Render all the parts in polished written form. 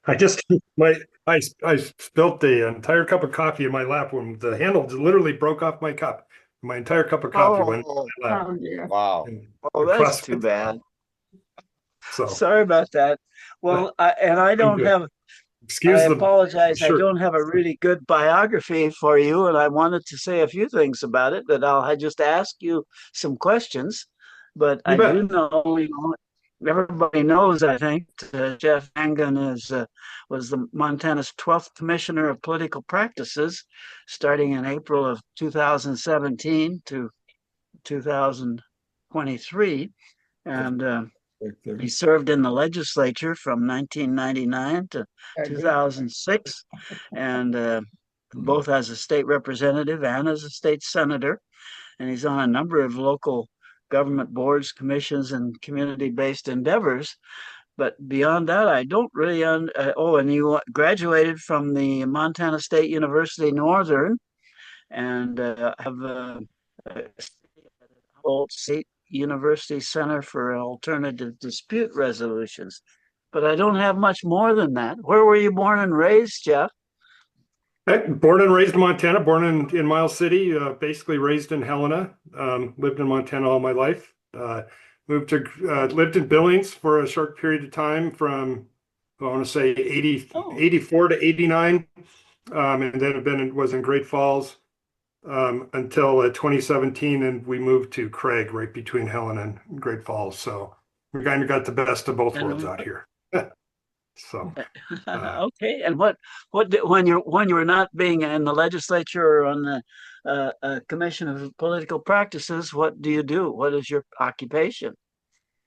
I just my I spilled the entire cup of coffee in my lap when the handle literally broke off my cup. My entire cup of coffee went Oh, in my lap oh dear. and Oh, that's across too my throat. bad. So Sorry about that. Well, I I'm don't good. have, I Excuse the apologize. I shirt. don't have a really good biography for you, and I wanted to say a few things about it that I just ask you some questions. But You I do bet. know, everybody knows, I think, Jeff Mangan was the Montana's 12th Commissioner of Political Practices, starting in April of 2017 to 2023. And he served in the legislature from 1999 to 2006, and both as a state representative and as a state senator. And he's on a number of local government boards, commissions, and community-based endeavors. But beyond that, I don't really. Oh, and you graduated from the Montana State University Northern, and have Old State University Center for Alternative Dispute Resolutions. But I don't have much more than that. Where were you born and raised, Jeff? Born and raised in Montana, born in Miles City, basically raised in Helena. Lived in Montana all my life. Moved to lived in Billings for a short period of time from I want to say Oh, 84 to 89. And then was in Great Falls until 2017, and we moved to Craig, right between Helen and Great Falls. So we kind of got the best of both worlds and out here. So, okay. And when you were not being in the legislature or on the Commission of Political Practices, what do you do? What is your occupation?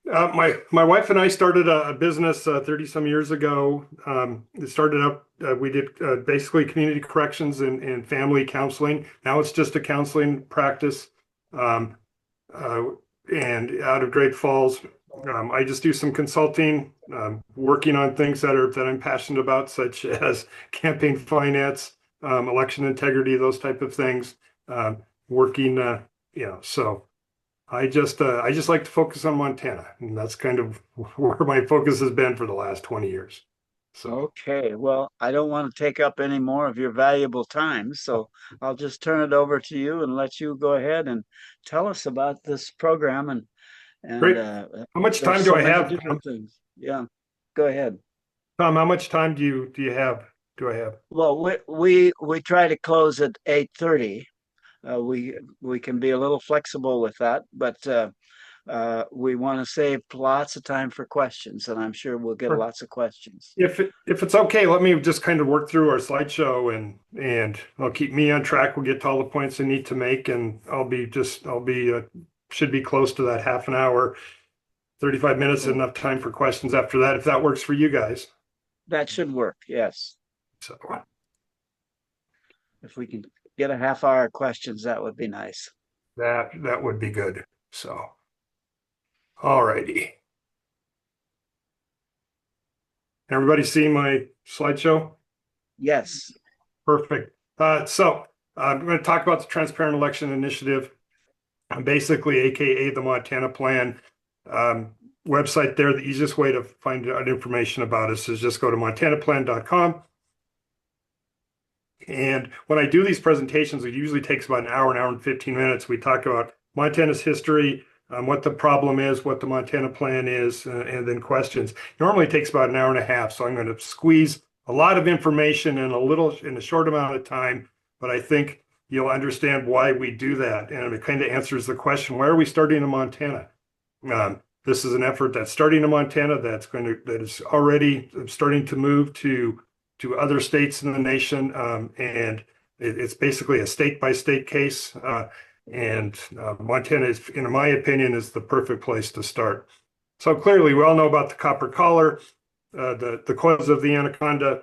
my wife and I started a business 30 some years ago. It started up. We did basically community corrections and family counseling. Now it's just a counseling practice. Um, uh, and out of Great Falls, I just do some consulting, working on things that I'm passionate about, such as campaign finance, election integrity, those type of things. Working, so. I just like to focus on Montana, and that's kind of where my focus has been for the last 20 years. So, Okay, well, I don't want to take up any more of your valuable time, so I'll just turn it over to you and let you go ahead and tell us about this program. And great. How much there's time do so I many have, Tom? different things. Yeah, go ahead. Tom, how much time do you have? Do I have? Well, we try to close at 8:30. We can be a little flexible with that, but we want to save lots of time for questions, and I'm sure we'll get Sure. lots of questions. If it's okay, let me just kind of work through our slideshow and I'll keep me on track. We'll get to all the points I need to make, and I'll be should be close to that half an hour, 35 minutes, So enough time for questions after that, if that works for you guys. that should work. Yes. So If we can get a half hour questions, that would be nice. that would be good. So, all righty. Everybody see my slideshow? Yes. Perfect. I'm going to talk about the Transparent Election Initiative, basically AKA the Montana Plan. Website there, the easiest way to find out information about us is just go to montanaplan.com. And when I do these presentations, it usually takes about an hour and 15 minutes. We talk about Montana's history, what the problem is, what the Montana plan is, and then questions. Normally it takes about an hour and a half. So I'm going to squeeze a lot of information in a short amount of time, but I think you'll understand why we do that. And it kind of answers the question, why are we starting in Montana? This is an effort that's starting in Montana that is already starting to move to other states in the nation, and it's basically a state by state case. And Montana is, in my opinion, is the perfect place to start. So clearly, we all know about the copper collar, the coils of the anaconda,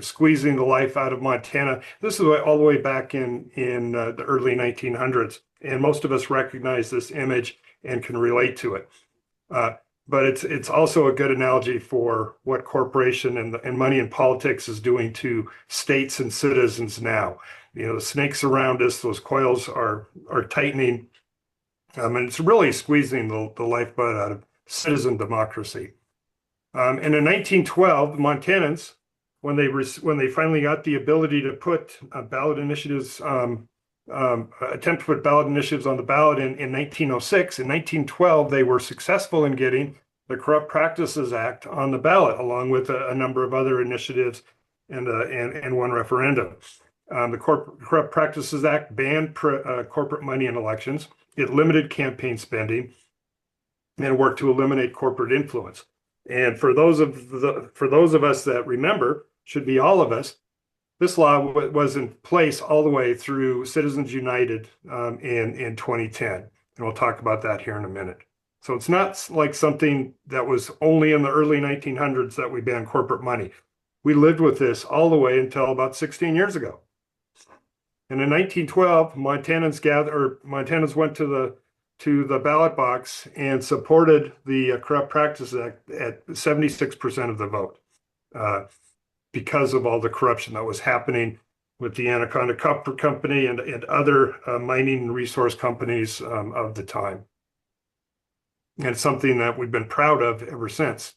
squeezing the life out of Montana. This is all the way back in the early 1900s, and most of us recognize this image and can relate to it. But it's also a good analogy for what corporation and money in politics is doing to states and citizens now. The snakes around us, those coils are tightening, and it's really squeezing the lifeblood out of citizen democracy. And in 1912, the Montanans, when they finally got the ability to put ballot initiatives, attempt to put ballot initiatives on the ballot in 1906, in 1912, they were successful in getting the Corrupt Practices Act on the ballot, along with a number of other initiatives and one referendum. The Corrupt Practices Act banned corporate money in elections. It limited campaign spending and worked to eliminate corporate influence. And for those of us that remember, should be all of us, this law was in place all the way through Citizens United in 2010. And we'll talk about that here in a minute. So it's not like something that was only in the early 1900s that we banned corporate money. We lived with this all the way until about 16 years ago. And in 1912, Montanans went to the ballot box and supported the Corrupt Practices Act at 76% of the vote because of all the corruption that was happening with the Anaconda Copper Company and other mining and resource companies of the time. And it's something that we've been proud of ever since.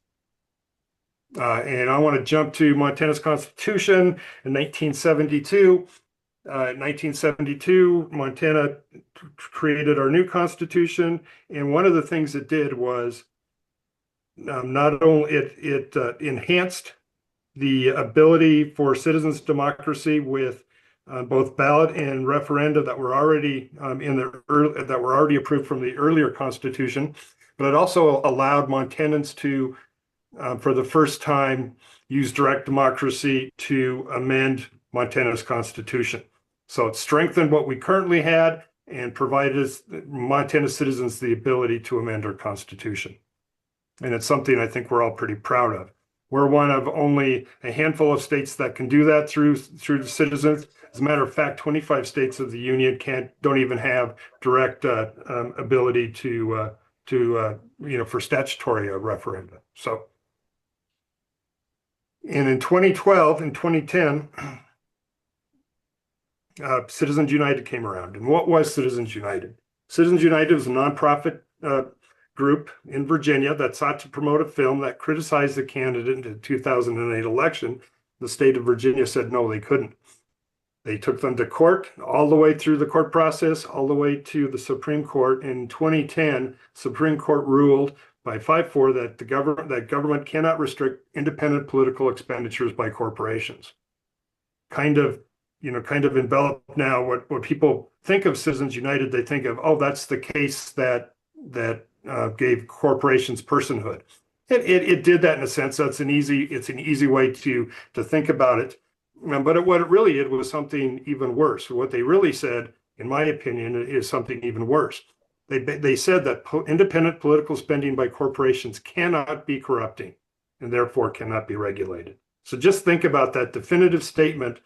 And I want to jump to Montana's Constitution in 1972. In 1972, Montana created our new Constitution, and one of the things it did was not only it enhanced the ability for citizens' democracy with both ballot and referenda that were already that were already approved from the earlier Constitution, but it also allowed Montanans to, for the first time, use direct democracy to amend Montana's Constitution. So it strengthened what we currently had and provided Montana citizens the ability to amend our Constitution. And it's something I think we're all pretty proud of. We're one of only a handful of states that can do that through the citizens. As a matter of fact, 25 states of the union don't even have direct ability to for statutory referenda. So, and in 2012 and 2010, Citizens United came around. And what was Citizens United? Citizens United was a nonprofit group in Virginia that sought to promote a film that criticized the candidate in the 2008 election. The state of Virginia said no, they couldn't. They took them to court, all the way through the court process, all the way to the Supreme Court. In 2010, Supreme Court ruled by 5-4 that government cannot restrict independent political expenditures by corporations. Kind of enveloped now what people think of Citizens United. They think of, oh, that's the case that gave corporations personhood. It did that in a sense. It's an easy way to think about it. But what it really did was something even worse. What they really said, in my opinion, is something even worse. They said that independent political spending by corporations cannot be corrupting and therefore cannot be regulated. So just think about that definitive statement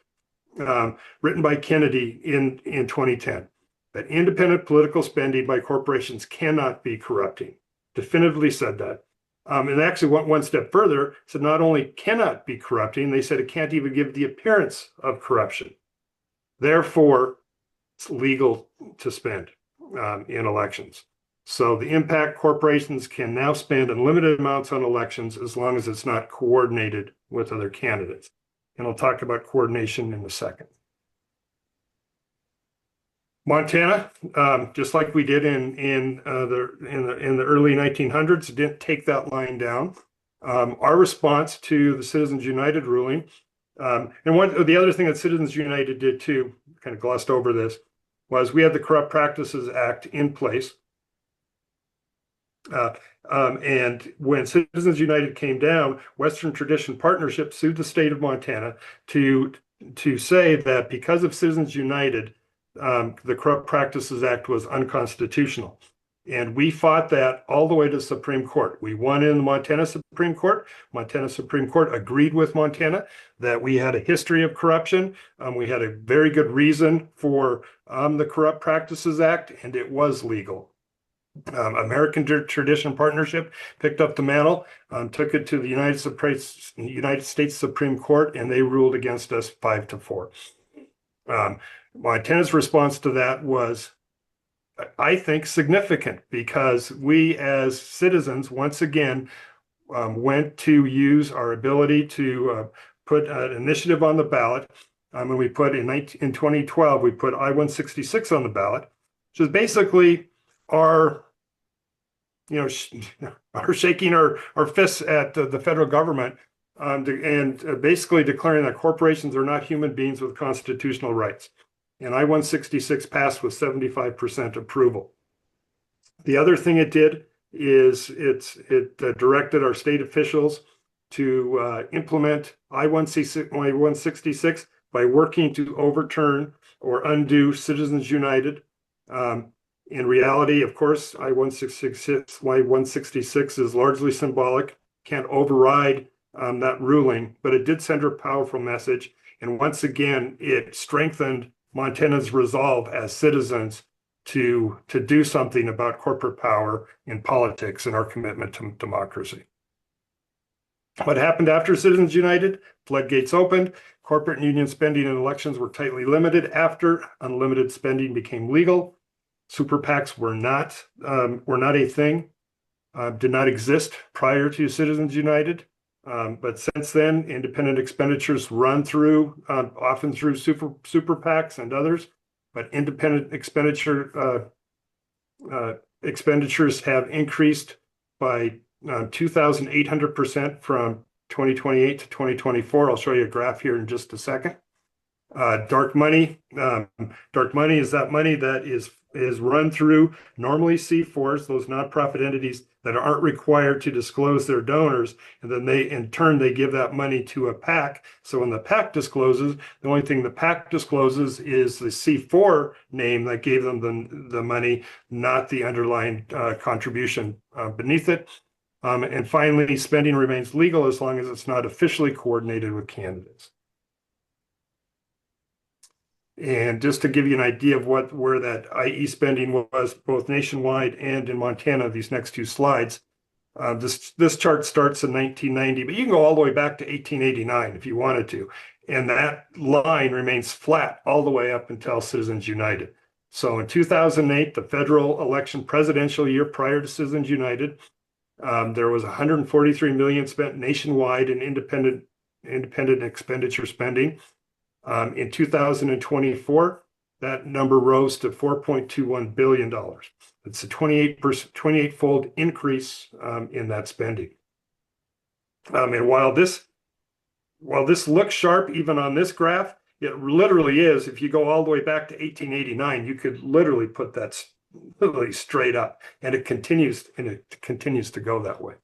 written by Kennedy in 2010, that independent political spending by corporations cannot be corrupting. Definitively said that. And actually went one step further, said not only cannot be corrupting, they said it can't even give the appearance of corruption. Therefore, it's legal to spend in elections. So the impact corporations can now spend unlimited amounts on elections as long as it's not coordinated with other candidates. And I'll talk about coordination in a second. Montana, just like we did in the early 1900s, didn't take that line down. Our response to the Citizens United ruling, and the other thing that Citizens United did too, kind of glossed over this, was we had the Corrupt Practices Act in place. And when Citizens United came down, Western Tradition Partnership sued the state of Montana to say that because of Citizens United, the Corrupt Practices Act was unconstitutional. And we fought that all the way to the Supreme Court. We won in the Montana Supreme Court. Montana Supreme Court agreed with Montana that we had a history of corruption. We had a very good reason for the Corrupt Practices Act, and it was legal. American Tradition Partnership picked up the mantle, took it to the United States Supreme Court, and they ruled against us 5-4. Montana's response to that was, I think, significant, because we as citizens, once again, went to use our ability to put an initiative on the ballot. And we put in 2012, we put I-166 on the ballot, which is basically our, our shaking our fists at the federal government and basically declaring that corporations are not human beings with constitutional rights. And I-166 passed with 75% approval. The other thing it did is it directed our state officials to implement I-166 by working to overturn or undo Citizens United. In reality, of course, I-166 is largely symbolic, can't override that ruling, but it did send a powerful message. And once again, it strengthened Montana's resolve as citizens to do something about corporate power in politics and our commitment to democracy. What happened after Citizens United? Floodgates opened. Corporate and union spending in elections were tightly limited after unlimited spending became legal. Super PACs were not a thing, did not exist prior to Citizens United. But since then, independent expenditures run through, often through super PACs and others, but independent expenditures have increased by 2,800% from 2028 to 2024. I'll show you a graph here in just a second. Dark money is that money that is run through normally C4s, those nonprofit entities that aren't required to disclose their donors, and then in turn they give that money to a PAC. So when the PAC discloses, the only thing the PAC discloses is the C4 name that gave them the money, not the underlying contribution beneath it. And finally, spending remains legal as long as it's not officially coordinated with candidates. And just to give you an idea of where that IE spending was, both nationwide and in Montana, these next two slides, this chart starts in 1990, but you can go all the way back to 1889 if you wanted to. And that line remains flat all the way up until Citizens United. So in 2008, the federal election presidential year prior to Citizens United, there was 143 million spent nationwide in independent expenditure spending. In 2024, that number rose to $4.21 billion. It's a 28-fold increase in that spending. And while this looks sharp, even on this graph, it literally is. If you go all the way back to 1889, you could literally put that literally straight up, and it continues to go that way.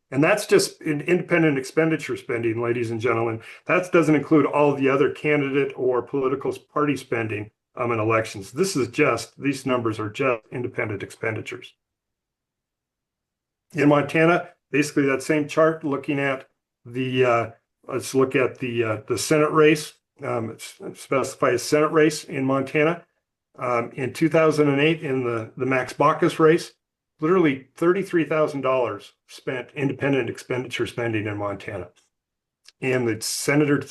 And that's just in independent expenditure spending, ladies and gentlemen. That doesn't include all the other candidate or political party spending in elections. These numbers are just independent expenditures. In Montana, basically that same chart looking at let's look at the Senate race. It's specified as Senate race in Montana. In 2008, in the Max Baucus race, literally $33,000 spent independent expenditure spending in Montana. In the Senator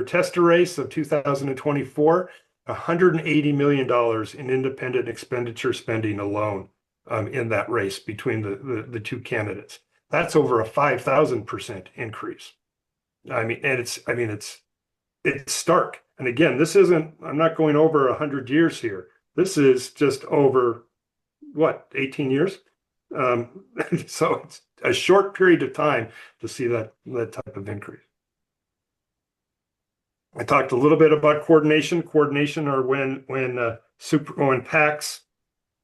Tester race of 2024, $180 million in independent expenditure spending alone in that race between the two candidates. That's over a 5,000% increase. It's stark. And again, I'm not going over 100 years here. This is just over 18 years? So it's a short period of time to see that type of increase. I talked a little bit about coordination. Coordination are when PACs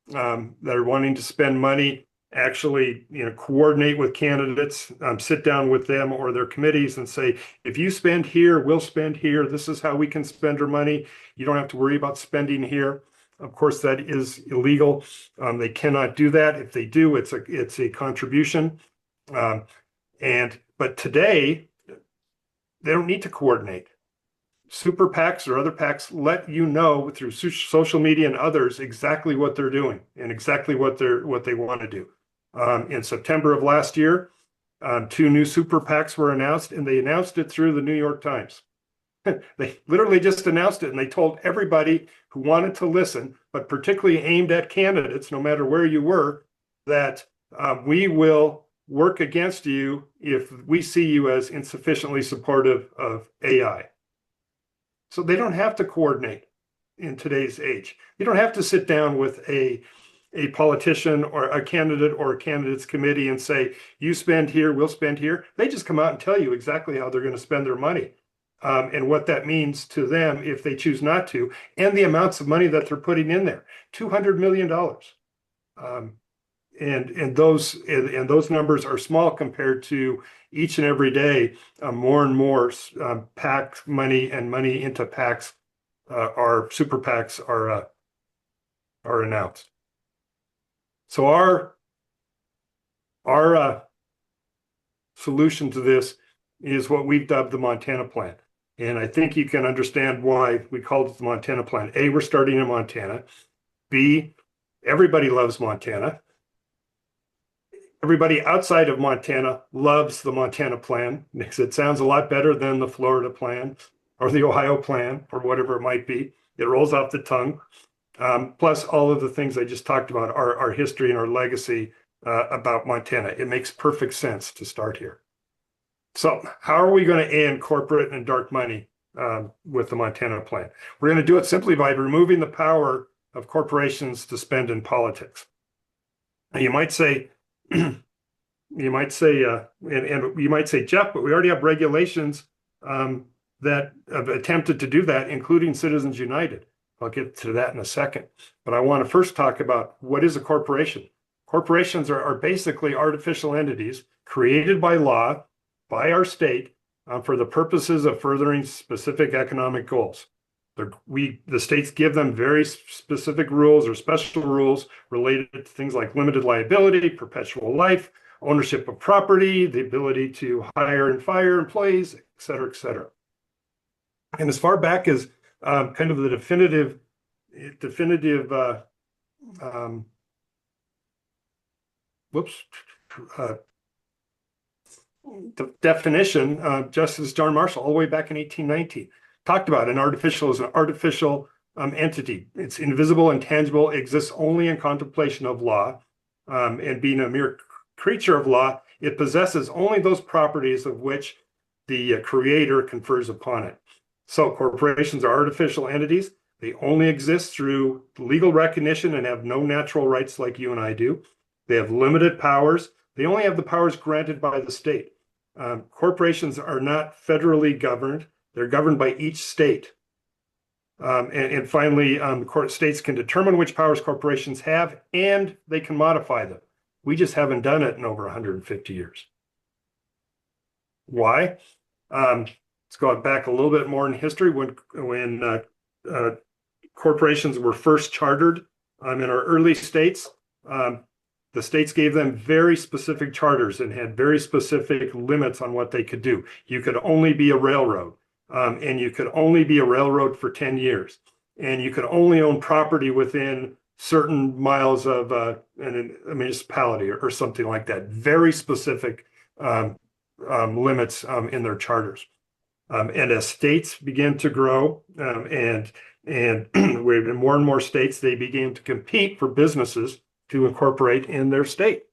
that are wanting to spend money actually coordinate with candidates, sit down with them or their committees and say, if you spend here, we'll spend here. This is how we can spend our money. You don't have to worry about spending here. Of course, that is illegal. They cannot do that. If they do, it's a contribution. But today, they don't need to coordinate. Super PACs or other PACs let you know through social media and others exactly what they're doing and exactly what they want to do. In September of last year, 2 new super PACs were announced, and they announced it through the New York Times. They literally just announced it, and they told everybody who wanted to listen, but particularly aimed at candidates, no matter where you were, that we will work against you if we see you as insufficiently supportive of AI. So they don't have to coordinate in today's age. You don't have to sit down with a politician or a candidate or a candidates committee and say, you spend here, we'll spend here. They just come out and tell you exactly how they're going to spend their money, and what that means to them if they choose not to, and the amounts of money that they're putting in there, $200 million. And those numbers are small compared to each and every day. More and more PAC money and money into PACs, our super PACs are announced. So our solution to this is what we've dubbed the Montana Plan. And I think you can understand why we called it the Montana Plan. A, we're starting in Montana. B, everybody loves Montana. Everybody outside of Montana loves the Montana Plan because it sounds a lot better than the Florida Plan or the Ohio Plan or whatever it might be. It rolls off the tongue. Plus all of the things I just talked about, our history and our legacy about Montana. It makes perfect sense to start here. So how are we going to end corporate and dark money with the Montana Plan? We're going to do it simply by removing the power of corporations to spend in politics. Now, you might say, and you might say, Jeff, but we already have regulations that have attempted to do that, including Citizens United. I'll get to that in a second. But I want to first talk about what is a corporation. Corporations are basically artificial entities created by law, by our state, for the purposes of furthering specific economic goals. The states give them very specific rules or special rules related to things like limited liability, perpetual life, ownership of property, the ability to hire and fire employees, et cetera, et cetera. And as far back as kind of the definitive the definition, Justice John Marshall, all the way back in 1819, talked about an artificial as an artificial entity. It's invisible, intangible, exists only in contemplation of law, and being a mere creature of law, it possesses only those properties of which the creator confers upon it. So corporations are artificial entities. They only exist through legal recognition and have no natural rights like you and I do. They have limited powers. They only have the powers granted by the state. Corporations are not federally governed. They're governed by each state. And finally, states can determine which powers corporations have, and they can modify them. We just haven't done it in over 150 years. Why? Let's go back a little bit more in history. When corporations were first chartered in our early states, the states gave them very specific charters and had very specific limits on what they could do. You could only be a railroad, and you could only be a railroad for 10 years. And you could only own property within certain miles of a municipality or something like that. Very specific limits in their charters. And as states began to grow, and more and more states, they began to compete for businesses to incorporate in their state.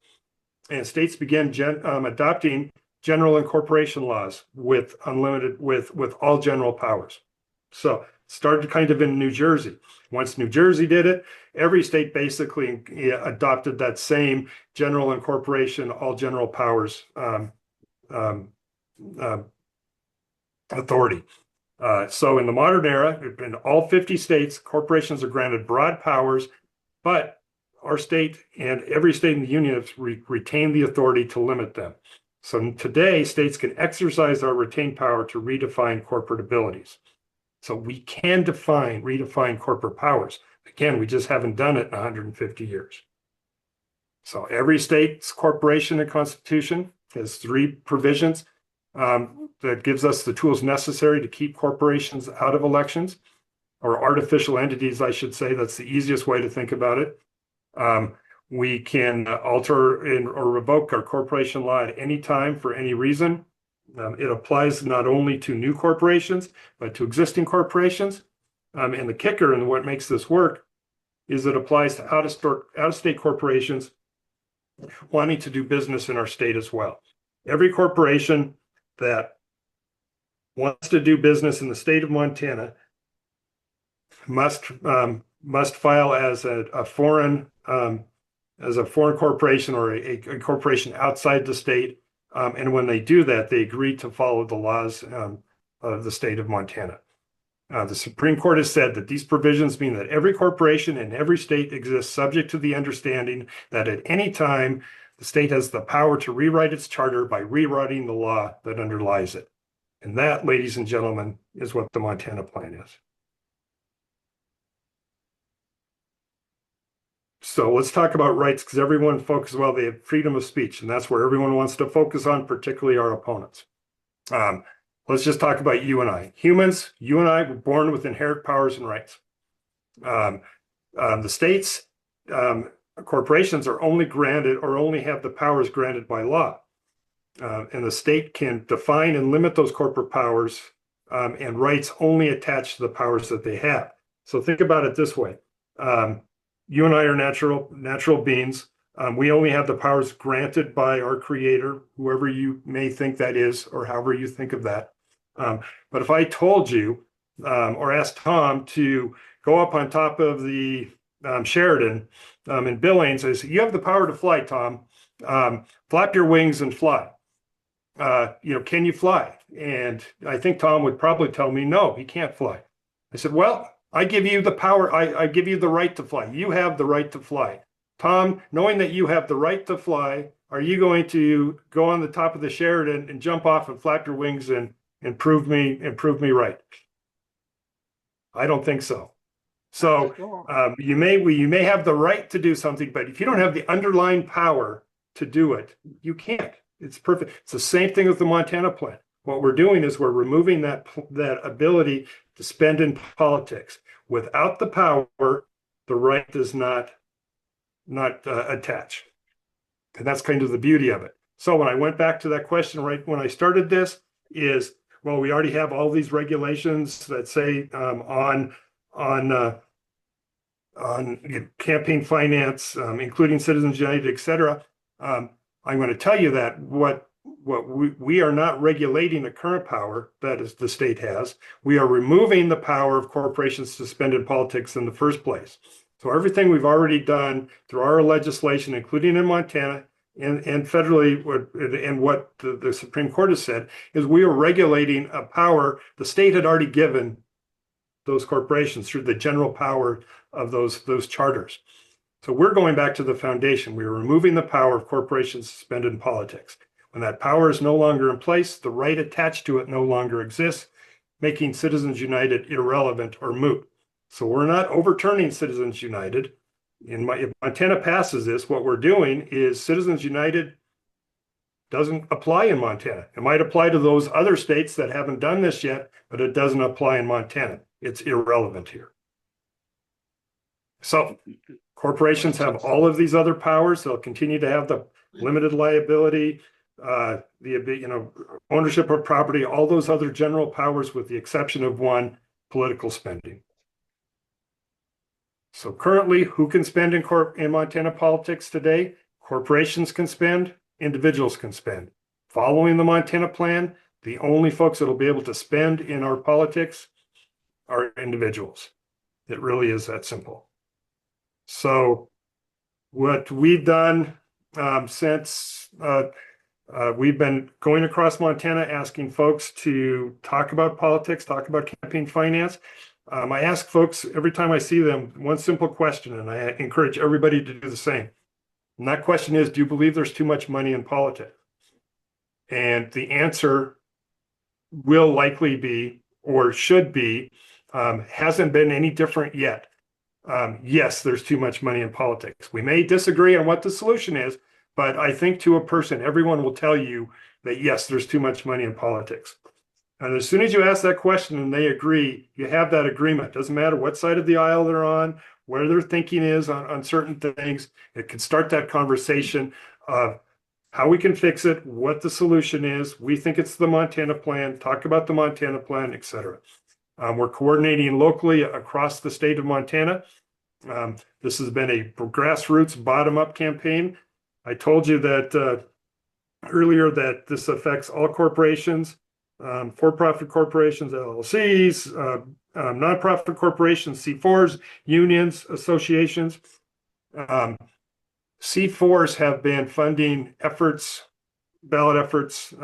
And states began adopting general incorporation laws with all general powers. So started kind of in New Jersey. Once New Jersey did it, every state basically adopted that same general incorporation, all general powers authority. So in the modern era, in all 50 states, corporations are granted broad powers, but our state and every state in the union has retained the authority to limit them. So today, states can exercise our retained power to redefine corporate abilities. So we can redefine corporate powers. Again, we just haven't done it in 150 years. So every state's corporation and constitution has 3 provisions that gives us the tools necessary to keep corporations out of elections, or artificial entities, I should say. That's the easiest way to think about it. We can alter or revoke our corporation law at any time for any reason. It applies not only to new corporations, but to existing corporations. And the kicker and what makes this work is it applies to out-of-state corporations wanting to do business in our state as well. Every corporation that wants to do business in the state of Montana must file as a foreign corporation or a corporation outside the state. And when they do that, they agree to follow the laws of the state of Montana. The Supreme Court has said that these provisions mean that every corporation in every state exists subject to the understanding that at any time the state has the power to rewrite its charter by rewriting the law that underlies it. And that, ladies and gentlemen, is what the Montana Plan is. So let's talk about rights, because everyone focuses, well, they have freedom of speech, and that's where everyone wants to focus on, particularly our opponents. Let's just talk about you and I. Humans, you and I were born with inherent powers and rights. The states, corporations are only granted or only have the powers granted by law. And the state can define and limit those corporate powers, and rights only attach to the powers that they have. So think about it this way. You and I are natural beings. We only have the powers granted by our creator, whoever you may think that is, or however you think of that. But if I told you or asked Tom to go up on top of the Sheridan in Billings, I said, you have the power to fly, Tom. Flap your wings and fly. Can you fly? And I think Tom would probably tell me, no, he can't fly. I said, well, I give you the power. I give you the right to fly. You have the right to fly. Tom, knowing that you have the right to fly, are you going to go on the top of the Sheridan and jump off and flap your wings and prove me right? I don't think so. So you may have the right to do something, but if you don't have the underlying power to do it, you can't. It's perfect. It's the same thing with the Montana Plan. What we're doing is we're removing that ability to spend in politics. Without the power, the right does not attach. And that's kind of the beauty of it. So when I went back to that question right when I started this is, well, we already have all these regulations that say on campaign finance, including Citizens United, et cetera. I'm going to tell you that what we are not regulating the current power that is the state has. We are removing the power of corporations to spend in politics in the first place. So everything we've already done through our legislation, including in Montana and federally, and what the Supreme Court has said, is we are regulating a power the state had already given those corporations through the general power of those charters. So we're going back to the foundation. We're removing the power of corporations to spend in politics. When that power is no longer in place, the right attached to it no longer exists, making Citizens United irrelevant or moot. So we're not overturning Citizens United. If Montana passes this, what we're doing is Citizens United doesn't apply in Montana. It might apply to those other states that haven't done this yet, but it doesn't apply in Montana. It's irrelevant here. So corporations have all of these other powers. They'll continue to have the limited liability, ownership of property, all those other general powers with the exception of one, political spending. So currently, who can spend in Montana politics today? Corporations can spend, individuals can spend. Following the Montana Plan, the only folks that will be able to spend in our politics are individuals. It really is that simple. So what we've done since we've been going across Montana asking folks to talk about politics, talk about campaign finance. I ask folks every time I see them one simple question, and I encourage everybody to do the same. And that question is, do you believe there's too much money in politics? And the answer will likely be, or should be, hasn't been any different yet. Yes, there's too much money in politics. We may disagree on what the solution is, but I think to a person, everyone will tell you that yes, there's too much money in politics. And as soon as you ask that question and they agree, you have that agreement. Doesn't matter what side of the aisle they're on, where their thinking is on certain things. It can start that conversation of how we can fix it, what the solution is. We think it's the Montana Plan, talk about the Montana Plan, et cetera. We're coordinating locally across the state of Montana. This has been a grassroots bottom-up campaign. I told you that earlier that this affects all corporations, for-profit corporations, LLCs, nonprofit corporations, C4s, unions, associations. C4s have been funding efforts, ballot efforts,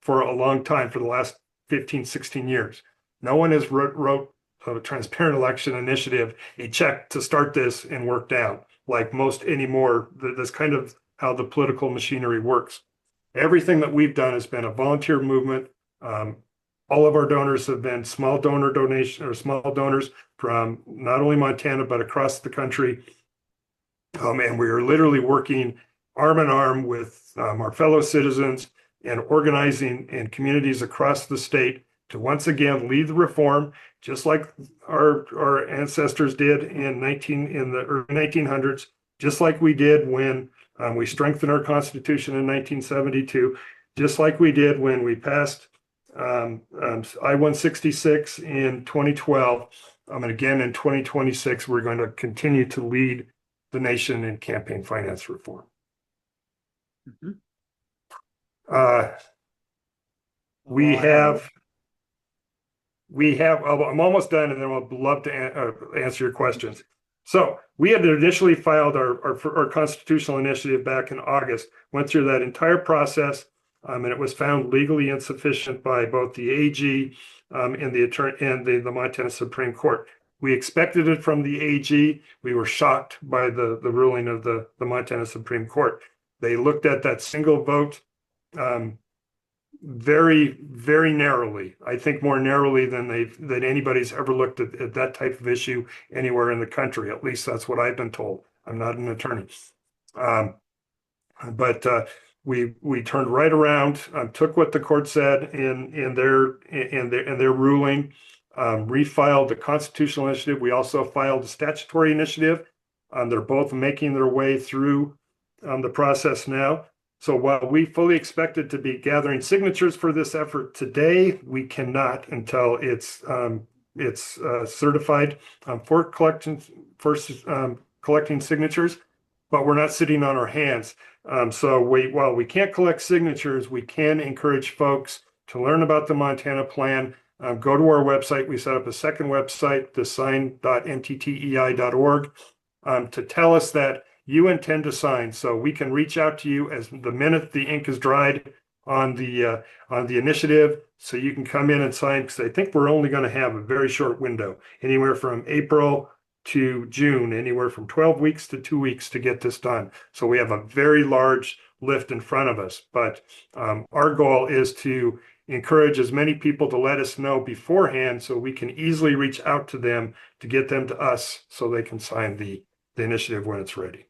for a long time, for the last 15, 16 years. No one has wrote a transparent election initiative, a check to start this and work down like most anymore. That's kind of how the political machinery works. Everything that we've done has been a volunteer movement. All of our donors have been small donors from not only Montana, but across the country. And we are literally working arm in arm with our fellow citizens and organizing in communities across the state to once again lead the reform, just like our ancestors did in the early 1900s, just like we did when we strengthened our Constitution in 1972, just like we did when we passed I-166 in 2012. And again, in 2026, we're going to continue to lead the nation in campaign finance reform. Mm-hmm. I'm almost done, and then I'd love to answer your questions. So we had initially filed our constitutional initiative back in August, went through that entire process, and it was found legally insufficient by both the AG and the attorney and the Montana Supreme Court. We expected it from the AG. We were shocked by the ruling of the Montana Supreme Court. They looked at that single vote very, very narrowly. I think more narrowly than anybody's ever looked at that type of issue anywhere in the country. At least that's what I've been told. I'm not an attorney. But we turned right around, took what the court said in their ruling, refiled the constitutional initiative. We also filed a statutory initiative. They're both making their way through the process now. So while we fully expected to be gathering signatures for this effort today, we cannot until it's certified for collecting signatures. But we're not sitting on our hands. While we can't collect signatures, we can encourage folks to learn about the Montana plan. Go to our website. We set up a second website, thesign.mttei.org, to tell us that you intend to sign, so we can reach out to you as the minute the ink is dried on the initiative, so you can come in and sign. Because I think we're only going to have a very short window, anywhere from April to June, anywhere from 12 weeks to 2 weeks to get this done. So we have a very large lift in front of us. But our goal is to encourage as many people to let us know beforehand, so we can easily reach out to them to get them to us, so they can sign the initiative when it's ready.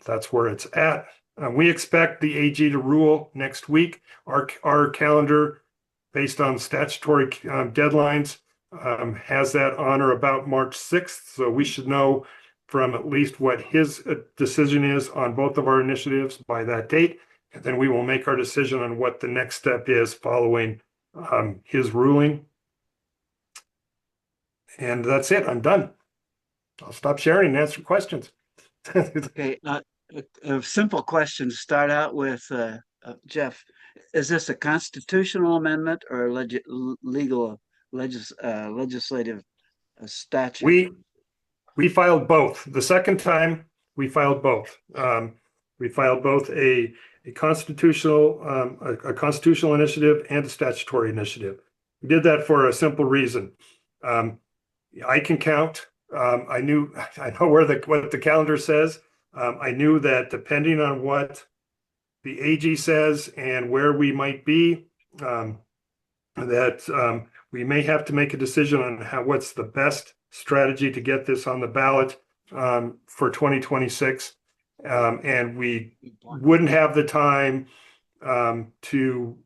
That's where it's at. We expect the AG to rule next week. Our calendar, based on statutory deadlines, has that on or about March 6th. So we should know from at least what his decision is on both of our initiatives by that date. And then we will make our decision on what the next step is following his ruling. And that's it. I'm done. I'll stop sharing and answer questions. Okay, a simple question to start out with, Jeff. Is this a constitutional amendment or a legislative statute? We filed both. The second time we filed both. We filed both a constitutional initiative and a statutory initiative. We did that for a simple reason. I can count. I know what the calendar says. I knew that depending on what the AG says and where we might be, that we may have to make a decision on what's the best strategy to get this on the ballot for 2026. And we wouldn't have the time to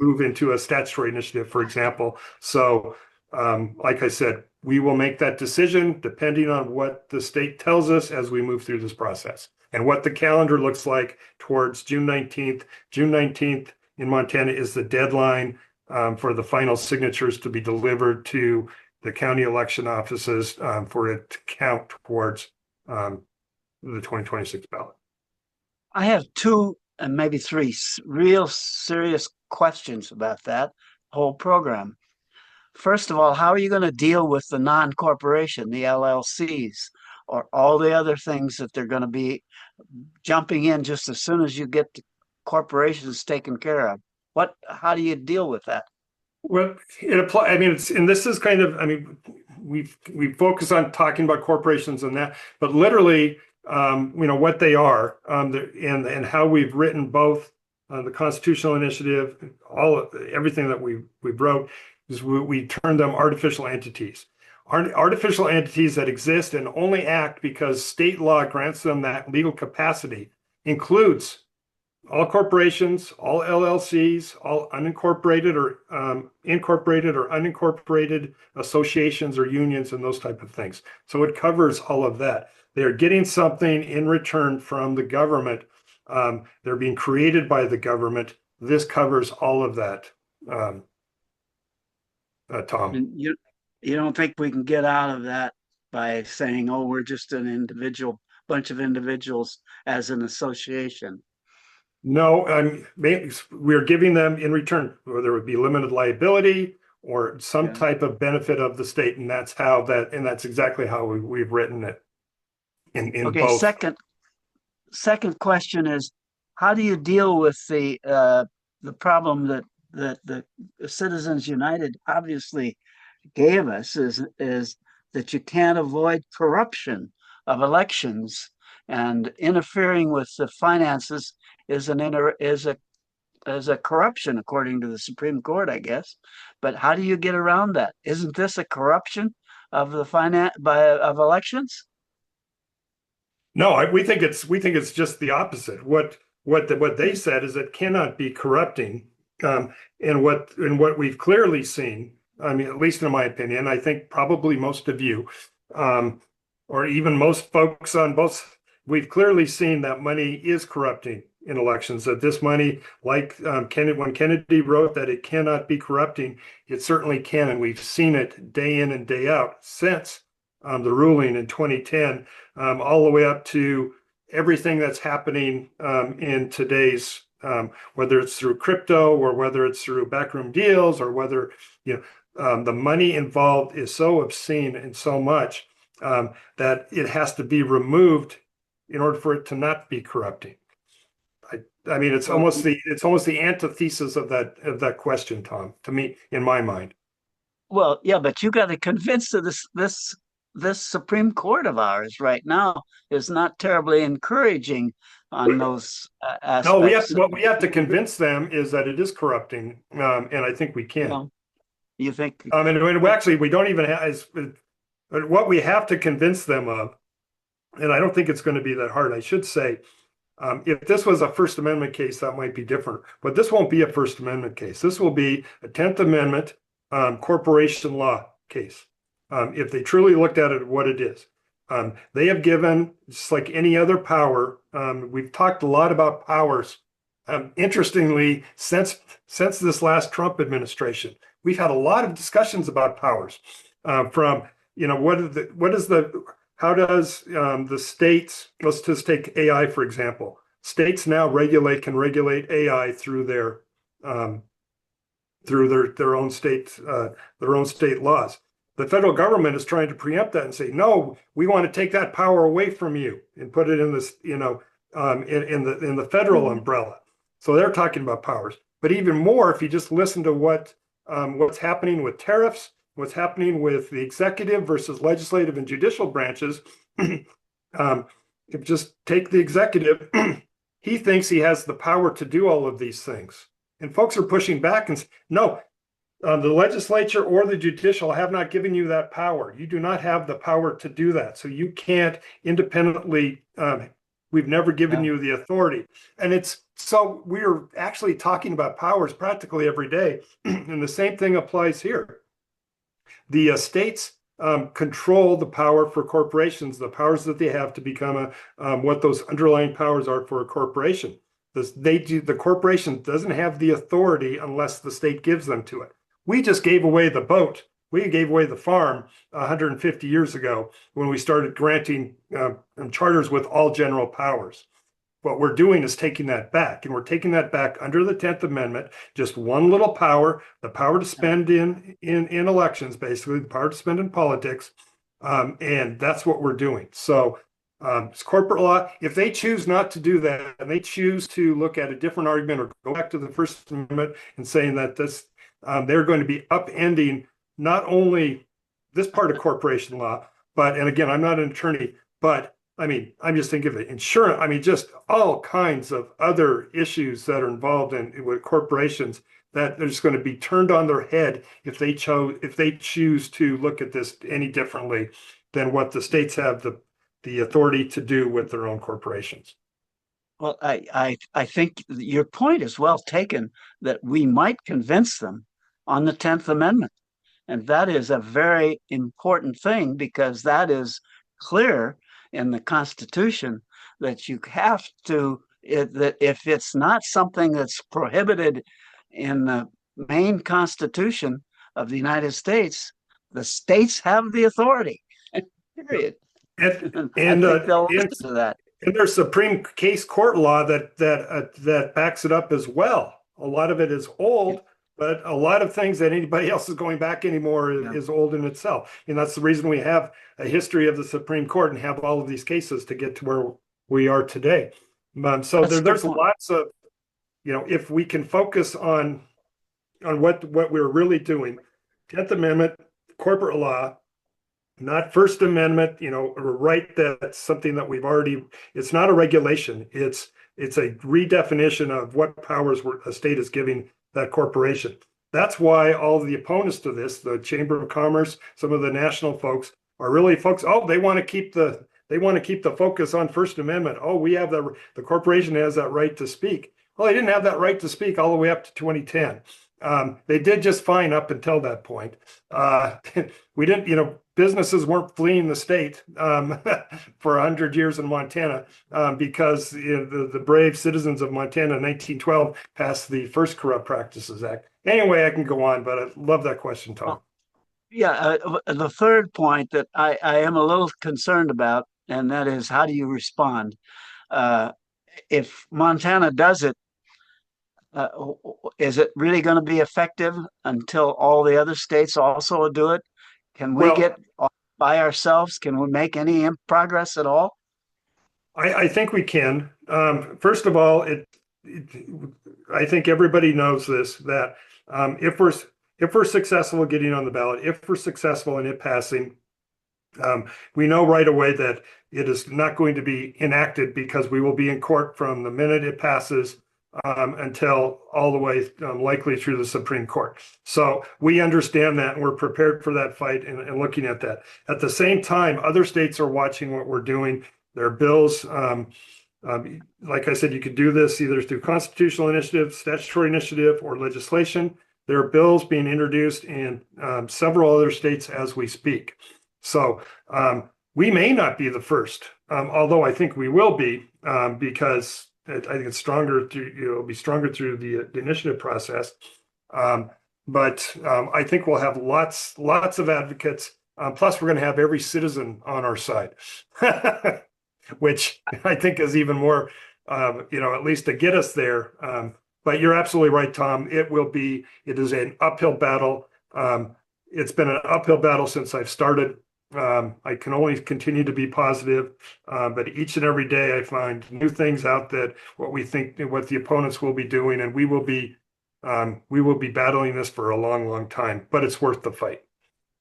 move into a statutory initiative, for example. So, like I said, we will make that decision depending on what the state tells us as we move through this process and what the calendar looks like towards June 19th. June 19th in Montana is the deadline for the final signatures to be delivered to the county election offices for it to count towards the 2026 ballot. I have two and maybe three real serious questions about that whole program. First of all, how are you going to deal with the non-corporation, the LLCs, or all the other things that they're going to be jumping in just as soon as you get the corporations taken care of? How do you deal with that? Well, it apply. I mean, and this is kind of. I mean, we focus on talking about corporations and that, but literally, what they are, and how we've written both the constitutional initiative, everything that we wrote, is we term them artificial entities. Artificial entities that exist and only act because state law grants them that legal capacity includes all corporations, all LLCs, all unincorporated or incorporated or unincorporated associations or unions and those type of things. So it covers all of that. They are getting something in return from the government. They're being created by the government. This covers all of that, Tom. And you don't think we can get out of that by saying, oh, we're just an individual bunch of individuals as an association? No, we're giving them in return, whether it would be limited liability or some type of benefit of the state, and that's exactly how we've written it in okay, both. Second question is, how do you deal with the problem that the Citizens United obviously gave us is that you can't avoid corruption of elections, and interfering with the finances is a corruption according to the Supreme Court, I guess. But how do you get around that? Isn't this a corruption of the of elections? No, we think it's just the opposite. What they said is it cannot be corrupting, and what we've clearly seen. I mean, at least in my opinion, I think probably most of you, or even most folks on both, we've clearly seen that money is corrupting in elections. That this money, like when Kennedy wrote that it cannot be corrupting, it certainly can, and we've seen it day in and day out since the ruling in 2010, all the way up to everything that's happening in today's, whether it's through crypto or whether it's through backroom deals or whether the money involved is so obscene and so much that it has to be removed in order for it to not be corrupting. I mean, it's almost the antithesis of that question, Tom, to me, in my mind. Well, yeah, but you got to convince this Supreme Court of ours right now is not terribly encouraging on those aspects. No, what we have to convince them is that it is corrupting, and I think we can. Well, you think? And actually, we don't even have what we have to convince them of, and I don't think it's going to be that hard. I should say, if this was a First Amendment case, that might be different, but this won't be a First Amendment case. This will be a 10th Amendment corporation law case. If they truly looked at it, what it is. They have given, just like any other power, we've talked a lot about powers. Interestingly, since this last Trump administration, we've had a lot of discussions about powers. How does the states, let's just take AI, for example. States now can regulate AI through their own state laws. The federal government is trying to preempt that and say, no, we want to take that power away from you and put it in this, in the federal umbrella. So they're talking about powers. But even more, if you just listen to what's happening with tariffs, what's happening with the executive versus legislative and judicial branches, if just take the executive, he thinks he has the power to do all of these things. And folks are pushing back and say, no, the legislature or the judicial have not given you that power. You do not have the power to do that. So you can't independently, we've never given you the authority. And so we're actually talking about powers practically every day. And the same thing applies here. The states control the power for corporations, the powers that they have to become what those underlying powers are for a corporation. The corporation doesn't have the authority unless the state gives them to it. We just gave away the boat we gave away the farm 150 years ago when we started granting charters with all general powers. What we're doing is taking that back, and we're taking that back under the 10th Amendment, just one little power, the power to spend in elections, basically, the power to spend in politics. And that's what we're doing. So it's corporate law. If they choose not to do that, and they choose to look at a different argument or go back to the First Amendment and saying that this they're going to be upending not only this part of corporation law, but, and again, I'm not an attorney, but I mean, I'm just thinking of it, insurance. I mean, just all kinds of other issues that are involved with corporations that they're just going to be turned on their head if they choose to look at this any differently than what the states have the authority to do with their own corporations. Well, I think your point is well taken that we might convince them on the 10th Amendment. And that is a very important thing because that is clear in the Constitution that you have to, that if it's not something that's prohibited in the main Constitution of the United States, the states have the authority. Period. And I think they'll listen to that. And there's Supreme case court law that backs it up as well. A lot of it is old, but a lot of things that anybody else is going back anymore is old in itself. And that's the reason we have a history of the Supreme Court and have all of these cases to get to where we are today. So there's lots of, if we can focus on what we're really doing, 10th Amendment, corporate law, not First Amendment, right, that's something that we've already, it's not a regulation. It's a redefinition of what powers a state is giving that corporation. That's why all of the opponents to this, the Chamber of Commerce, some of the national folks are really folks, they want to keep the focus on First Amendment. Oh, we have the corporation has that right to speak. Well, they didn't have that right to speak all the way up to 2010. They did just fine up until that point. We didn't, businesses weren't fleeing the state for 100 years in Montana because the brave citizens of Montana in 1912 passed the first Corrupt Practices Act. Anyway, I can go on, but I love that question, Tom. The third point that I am a little concerned about, and that is how do you respond? If Montana does it, is it really going to be effective until all the other states also do it? Can we get by ourselves? Can we make any progress at all? I think we can. First of all, I think everybody knows this, that if we're successful in getting on the ballot, if we're successful in it passing, we know right away that it is not going to be enacted because we will be in court from the minute it passes until all the way likely through the Supreme Court. So we understand that and we're prepared for that fight and looking at that. At the same time, other states are watching what we're doing. Their bills, like I said, you could do this either through constitutional initiative, statutory initiative, or legislation. There are bills being introduced in several other states as we speak. So we may not be the first, although I think we will be because I think it's stronger through, it'll be stronger through the initiative process. But I think we'll have lots of advocates. Plus, we're going to have every citizen on our side, which I think is even more, at least to get us there. But you're absolutely right, Tom. It is an uphill battle. It's been an uphill battle since I've started. I can only continue to be positive, but each and every day I find new things out that what the opponents will be doing, and we will be battling this for a long, long time. But it's worth the fight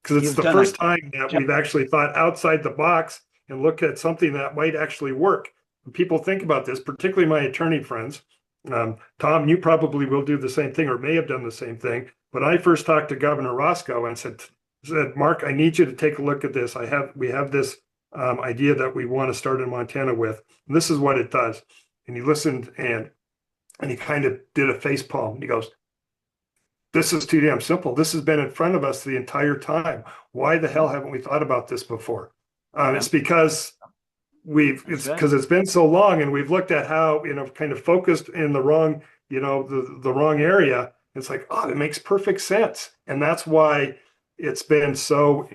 because it's the first time that we've actually thought outside the box and look at something that might actually work. When people think about this, particularly my attorney friends. Tom, you probably will do the same thing or may have done the same thing. When I first talked to Governor Roscoe and said, Mark, I need you to take a look at this. We have this idea that we want to start in Montana with. And this is what it does. And he listened and he kind of did a face palm. And he goes, this is too damn simple. This has been in front of us the entire time. Why the hell haven't we thought about this before? It's because it's been so long and we've looked at how, kind of focused in the wrong, the wrong area. It's like, it makes perfect sense. And that's why it's been so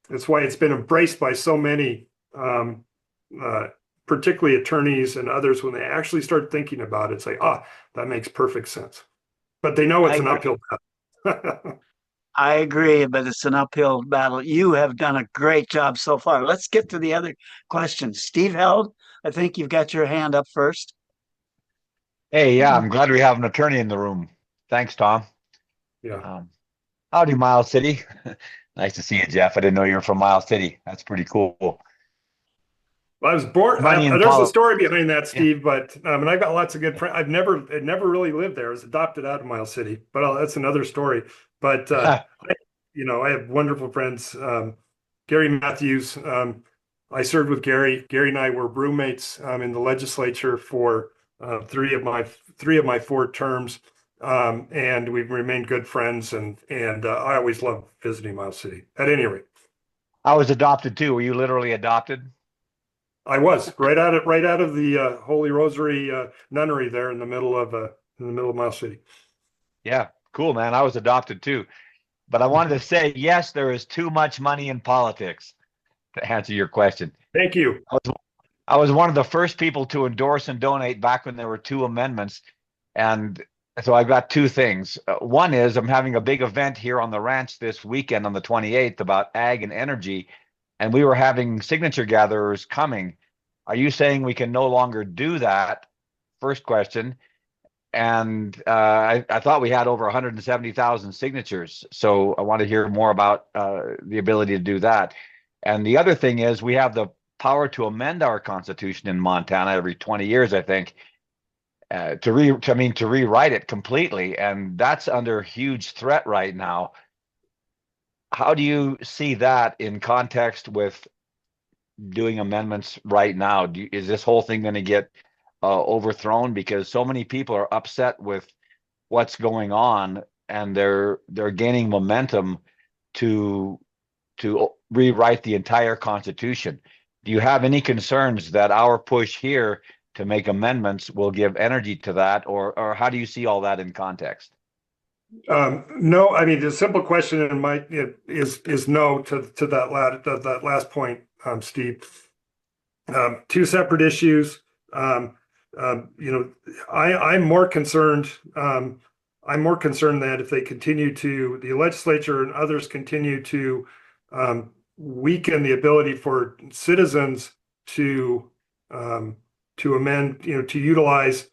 that's why it's been embraced by so many, uh, particularly attorneys and others, when they actually start thinking about it, say, ah, that makes perfect sense. But they know I it's an agree. uphill battle. I agree, but it's an uphill battle. You have done a great job so far. Let's get to the other questions. Steve Held, I think you've got your hand up first. Hey, yeah, I'm glad we have an attorney in the room. Thanks, Tom. Yeah. Um, Howdy, Miles City. Nice to see you, Jeff. I didn't know you were from Miles City. That's pretty cool. Well, I was born. Money in There's a politics. story behind that, Yeah. Steve. But and I've got lots of good friends. I'd never really lived there. I was adopted out of Miles City, but that's another story. But I have wonderful friends. Gary Matthews. I served with Gary. Gary and I were roommates in the legislature for three of my 4 terms, and we've remained good friends. And I always love visiting Miles City. At any rate. I was adopted too. Were you literally adopted? I was right out of the Holy Rosary nunnery there in the middle of Miles City. Yeah, cool, man. I was adopted too. But I wanted to say, yes, there is too much money in politics, to answer your question. Thank you. I was one of the first people to endorse and donate back when there were 2 amendments. And so I've got 2 things. One is I'm having a big event here on the ranch this weekend on the 28th about ag and energy. And we were having signature gatherers coming. Are you saying we can no longer do that? First question. And I thought we had over 170,000 signatures. So I want to hear more about the ability to do that. And the other thing is we have the power to amend our constitution in Montana every 20 years, I think, to rewrite it completely. And that's under huge threat right now. How do you see that in context with doing amendments right now? Is this whole thing going to get overthrown because so many people are upset with what's going on and they're gaining momentum to rewrite the entire Constitution? Do you have any concerns that our push here to make amendments will give energy to that, or how do you see all that in context? No, I mean the simple question in my is no to that last point, Steve. 2 separate issues. Um, I'm more concerned. I'm more concerned that if the legislature and others continue to weaken the ability for citizens to um, amend, to utilize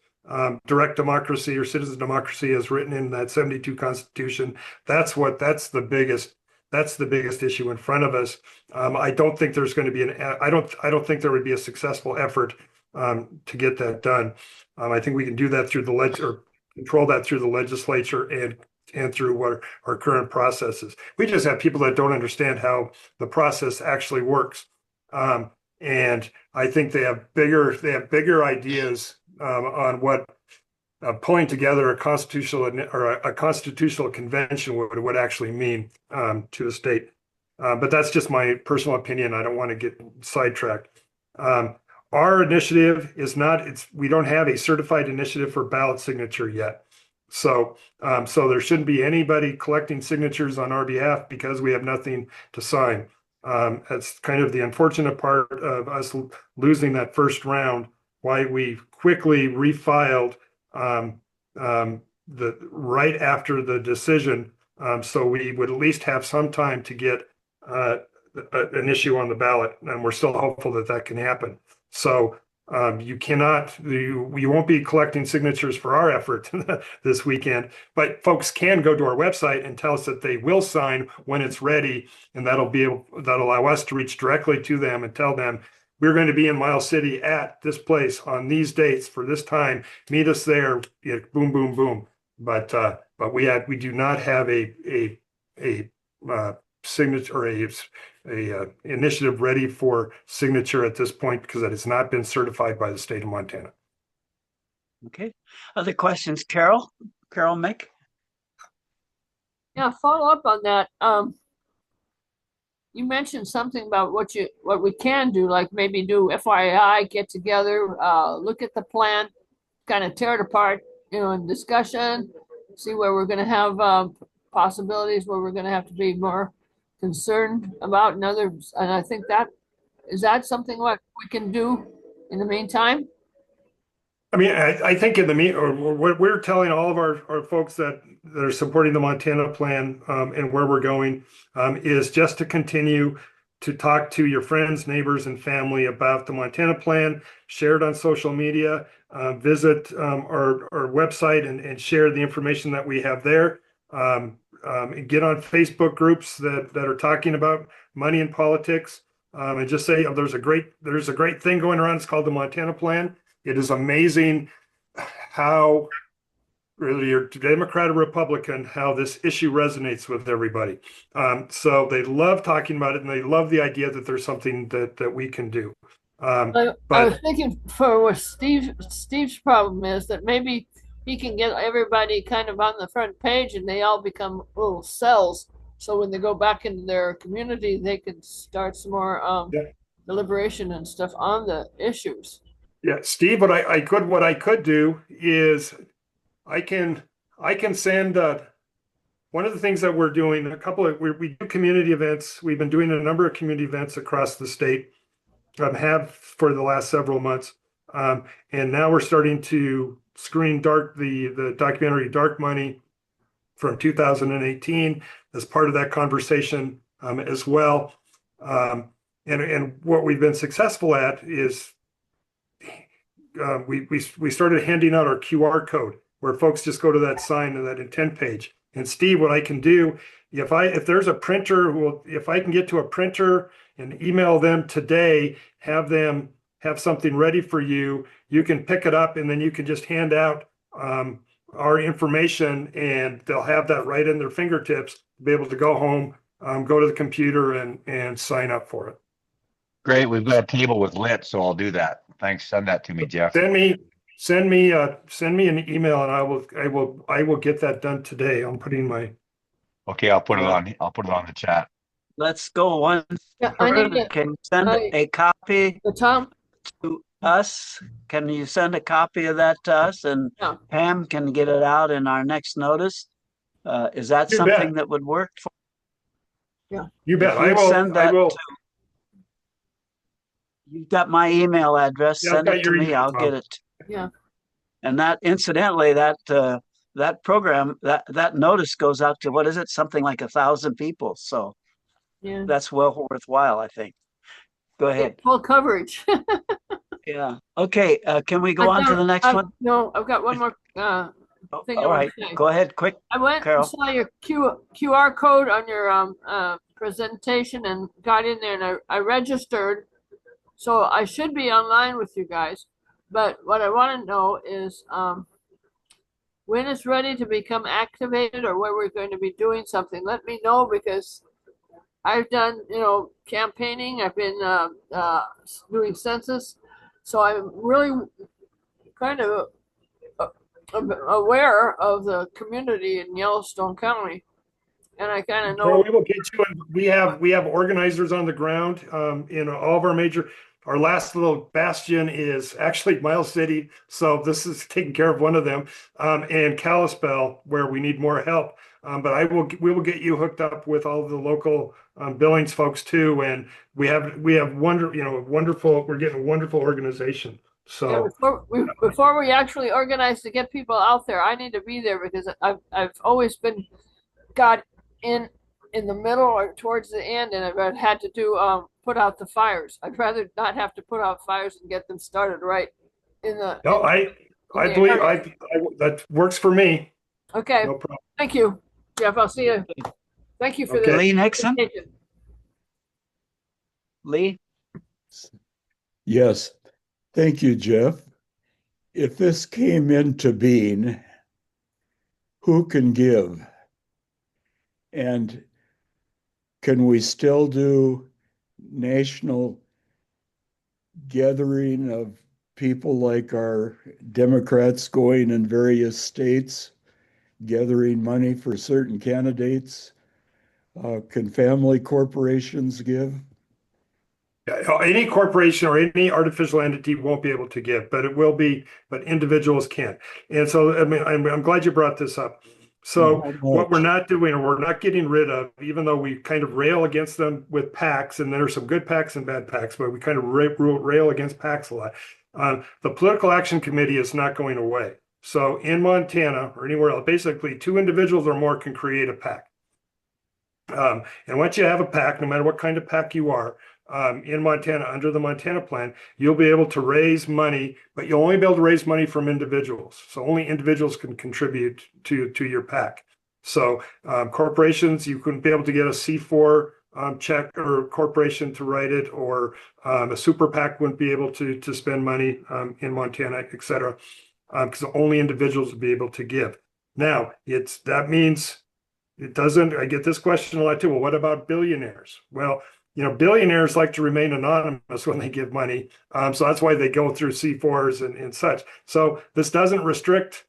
direct democracy or citizen democracy as written in that 72 Constitution. That's the biggest issue in front of us. I don't think there's going to be I don't think there would be a successful effort to get that done. I think we can do that through or control that through the legislature and through what our current processes. We just have people that don't understand how the process actually works. And I think they have bigger ideas on what pulling together a constitutional convention would actually mean to a state. But that's just my personal opinion. I don't want to get sidetracked. Our initiative we don't have a certified initiative for ballot signature yet. So there shouldn't be anybody collecting signatures on our behalf because we have nothing to sign. That's kind of the unfortunate part of us losing that first round, why we quickly refiled right after the decision, so we would at least have some time to get an issue on the ballot, and we're still hopeful that can happen. So you won't be collecting signatures for our effort this weekend, but folks can go to our website and tell us that they will sign when it's ready, and that'll allow us to reach directly to them and tell them we're going to be in Miles City at this place on these dates for this time. Meet us there. Boom, boom, boom. But we do not have a signature or a initiative ready for signature at this point because it has not been certified by the state of Montana. Okay. Other questions, Carol? Carol Mick? Yeah, follow up on that. You mentioned something about what we can do, like maybe do FYI, get together, look at the plan, kind of tear it apart, in discussion, see where we're going to have possibilities where we're going to have to be more concerned about, and others. And I think is that something what we can do in the meantime? I mean, I think in the mean, or what we're telling all of our folks that are supporting the Montana plan, and where we're going, is just to continue to talk to your friends, neighbors, and family about the Montana plan, share it on social media, visit our website and share the information that we have there. Get on Facebook groups that are talking about money and politics, and just say, oh, there's a great thing going around. It's called the Montana plan. It is amazing how, whether you're Democrat or Republican, how this issue resonates with everybody. So they love talking about it, and they love the idea that there's something that we can do. I was thinking for what Steve's problem is that maybe he can get everybody kind of on the front page, and they all become little cells. So when they go back into their community, they can start some more deliberation and stuff on the issues. Yeah, Steve, what I could do is I can send one of the things that we're doing, we do community events. We've been doing a number of community events across the state, have for the last several months. And now we're starting to screen the documentary Dark Money from 2018 as part of that conversation, as well. And what we've been successful at is we started handing out our QR code where folks just go to that sign and that intent page. And Steve, what I can do, if there's a printer, if I can get to a printer and email them today, have them have something ready for you, you can pick it up and then you can just hand out our information, and they'll have that right in their fingertips to be able to go home, go to the computer and sign up for it. Great. We've got a table with lit, so I'll do that. Thanks. Send that to me, Jeff. Send me an email, and I will get that done today. I'm putting my. Okay, I'll put it on the chat. Let's go one further. Can you send a copy Tom? to us? Can you send a copy of that to us, and Pam can get it out in our next notice? Is that something that would work for? Yeah, you bet. I will send that. You've got my email address. Yeah, send it to me. I'll get it. Yeah. And that, incidentally, that program, that notice goes out to, what is it? Something like 1,000 people. So yeah, that's well worthwhile, I think. Go ahead. Full coverage. Yeah. Okay. Can we go on to the next one? No, I've got one more thing. All right. Go ahead, quick. I went Carol. and saw your QR code on your presentation and got in there, and I registered. So I should be online with you guys. But what I want to know is when it's ready to become activated, or where we're going to be doing something. Let me know, because I've done, campaigning. I've been doing census. So I'm really kind of aware of the community in Yellowstone County. And I kind of know. Well, we will get you. We have organizers on the ground in all of our last little bastion is actually Miles City. So this is taking care of one of them, and Kalispell, where we need more help. But we will get you hooked up with all of the local Billings folks too. And we have wonderful, we're getting a wonderful organization. So before we actually organize to get people out there, I need to be there, because I've always got in the middle or towards the end, and I've had to do put out the fires. I'd rather not have to put out fires and get them started right in the. No, I believe that works for me. Okay. No problem. Thank you, Jeff. I'll see you. Thank you for the Lee Nixon. Lee. Yes. Thank you, Jeff. If this came into being, who can give? And can we still do national gathering of people like our Democrats going in various states, gathering money for certain candidates? Can family corporations give? Any corporation or any artificial entity won't be able to give, but individuals can. And so, I mean, I'm glad you brought this up. So How what we're much? not doing, or we're not getting rid of, even though we kind of rail against them with PACs, and there are some good PACs and bad PACs, but we kind of rail against PACs a lot. The Political Action Committee is not going away. So in Montana or anywhere else, basically 2 individuals or more can create a PAC. And once you have a PAC, no matter what kind of PAC you are, in Montana, under the Montana plan, you'll be able to raise money, but you'll only be able to raise money from individuals. So only individuals can contribute to your PAC. So corporations, you couldn't be able to get a C4 check or corporation to write it, or a super PAC wouldn't be able to spend money in Montana, et cetera, because only individuals would be able to give. Now, that means it doesn't. I get this question a lot too. Well, what about billionaires? Well, billionaires like to remain anonymous when they give money. So that's why they go through C4s and such. So this doesn't restrict,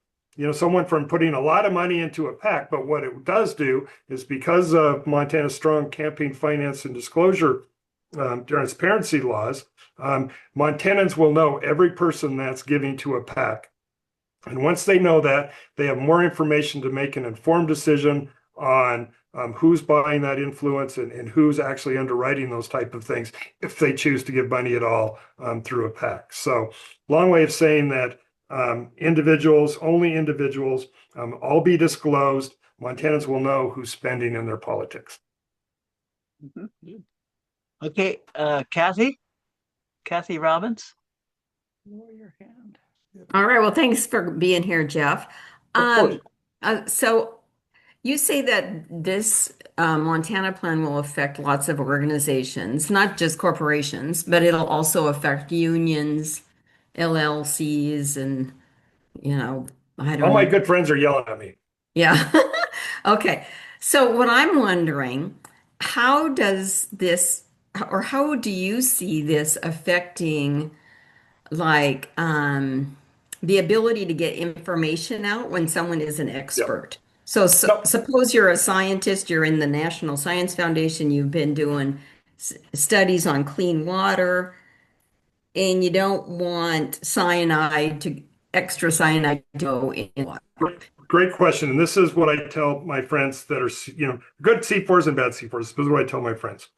someone from putting a lot of money into a PAC. But what it does do is, because of Montana's strong campaign finance and disclosure transparency laws, Montanans will know every person that's giving to a PAC. And once they know that, they have more information to make an informed decision on who's buying that influence and who's actually underwriting those type of things, if they choose to give money at all through a PAC. So long way of saying that only individuals, all be disclosed. Montanans will know who's spending in their politics. Okay, Kathy Robbins. Lower your hand. All right. Well, thanks for being here, Jeff. Of course. So you say that this Montana plan will affect lots of organizations, not just corporations, but it'll also affect unions, LLCs, and, I don't All my know. good friends are yelling at me. Yeah. Okay. So what I'm wondering, how does this, or how do you see this affecting, like, the ability to get information out when someone is an expert? So, No, suppose you're a scientist, you're in the National Science Foundation, you've been doing studies on clean water, and you don't want extra cyanide to go in water. great question. And this is what I tell my friends that are, good C4s and bad C4s. This is what I tell my friends.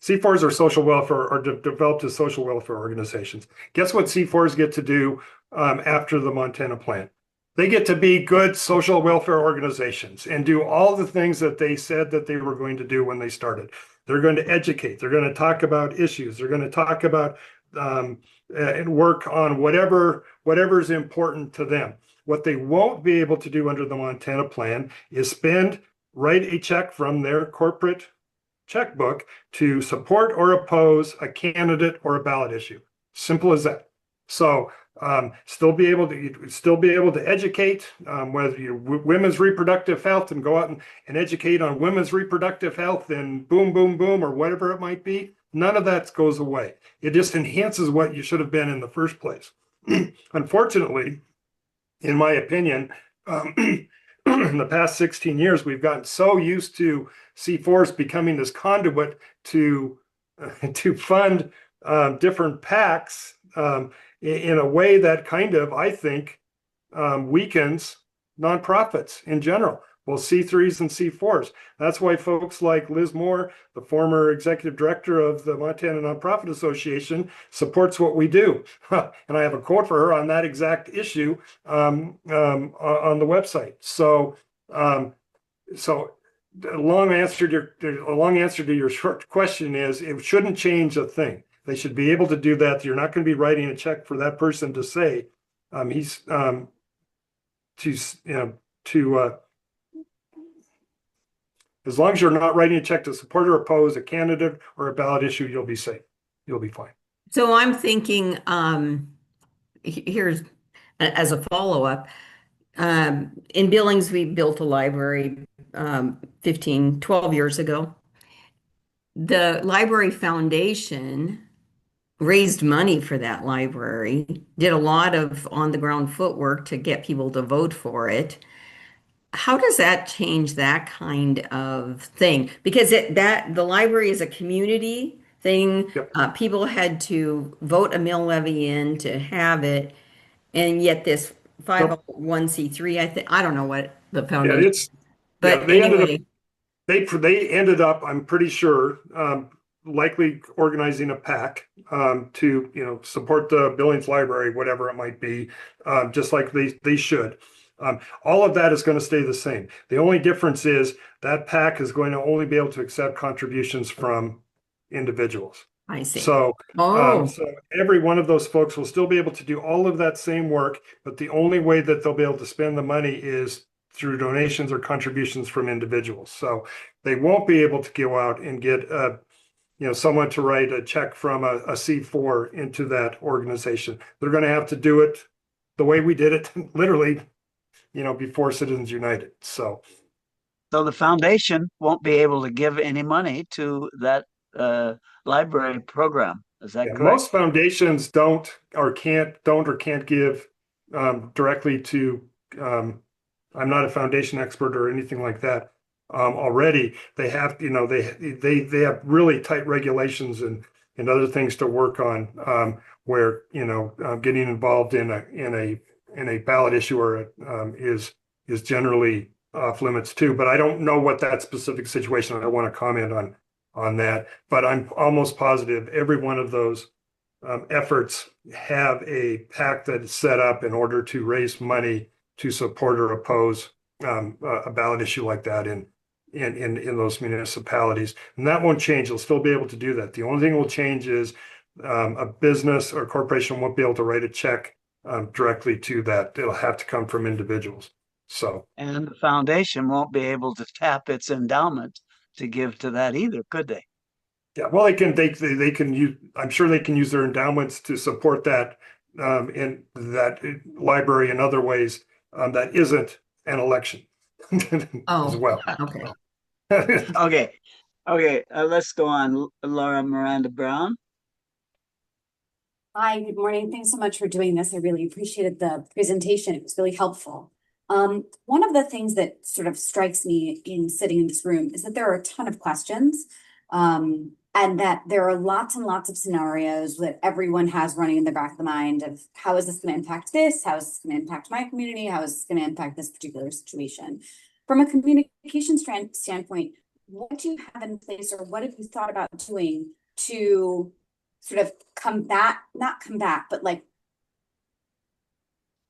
C4s are social welfare, or developed as social welfare organizations. Guess what C4s get to do after the Montana plan? They get to be good social welfare organizations and do all the things that they said that they were going to do when they started. They're going to educate. They're going to talk about issues. They're going to talk about and work on whatever's important to them. What they won't be able to do under the Montana plan is write a check from their corporate checkbook to support or oppose a candidate or a ballot issue. Simple as that. So still be able to educate, whether women's reproductive health, and go out and educate on women's reproductive health and boom, boom, boom, or whatever it might be. None of that goes away. It just enhances what you should have been in the first place. Unfortunately, in my opinion, in the past 16 years, we've gotten so used to C4s becoming this conduit to fund different PACs in a way that kind of, I think, weakens nonprofits in general, both C3s and C4s. That's why folks like Liz Moore, the former executive director of the Montana Nonprofit Association, supports what we do. And I have a quote for her on that exact issue on the website. So, a long answer to your short question is, it shouldn't change a thing. They should be able to do that. You're not going to be writing a check for that person to say he's as long as you're not writing a check to support or oppose a candidate or a ballot issue, you'll be safe. You'll be fine. So I'm thinking, here's as a follow-up. In Billings, we built a library 12 years ago. The Library Foundation raised money for that library, did a lot of on-the-ground footwork to get people to vote for it. How does that change that kind of thing? Because the library is a community thing. Yep. People had to vote a mill levy in to have it, and yet this 501c3, I don't know what, the Yeah, foundation. But they anyway, they ended up, I'm pretty sure, likely organizing a PAC to support the Billings Library, whatever it might be, just like they should. All of that is going to stay the same. The only difference is that PAC is going to only be able to accept contributions from individuals. I see. So, Oh, so every one of those folks will still be able to do all of that same work, but the only way that they'll be able to spend the money is through donations or contributions from individuals. So they won't be able to go out and get someone to write a check from a C4 into that organization. They're going to have to do it the way we did it, literally, before Citizens United. So the foundation won't be able to give any money to that library program. Is that yeah, correct? most foundations don't or can't give directly to. I'm not a foundation expert or anything like that. Already, they have they have really tight regulations and other things to work on. Where getting involved in a ballot issue or is generally off limits too. But I don't know what that specific situation. I don't want to comment on that. But I'm almost positive every one of those efforts have a PAC that is set up in order to raise money to support or oppose a ballot issue like that in those municipalities. And that won't change. They'll still be able to do that. The only thing that will change is a business or corporation won't be able to write a check directly to that. It'll have to come from individuals. So, and the foundation won't be able to tap its endowment to give to that either, could they? yeah, well, they can use. I'm sure they can use their endowments to support that in that library in other ways that isn't an election as oh, well. okay. Okay, okay. Let's go on. Laura Miranda Brown. Hi, good morning. Thanks so much for doing this. I really appreciated the presentation. It was really helpful. One of the things that sort of strikes me in sitting in this room is that there are a ton of questions, and that there are lots and lots of scenarios that everyone has running in the back of the mind of how is this going to impact this? How is this going to impact my community? How is this going to impact this particular situation? From a communication standpoint, what do you have in place or what have you thought about doing to sort of not combat, but like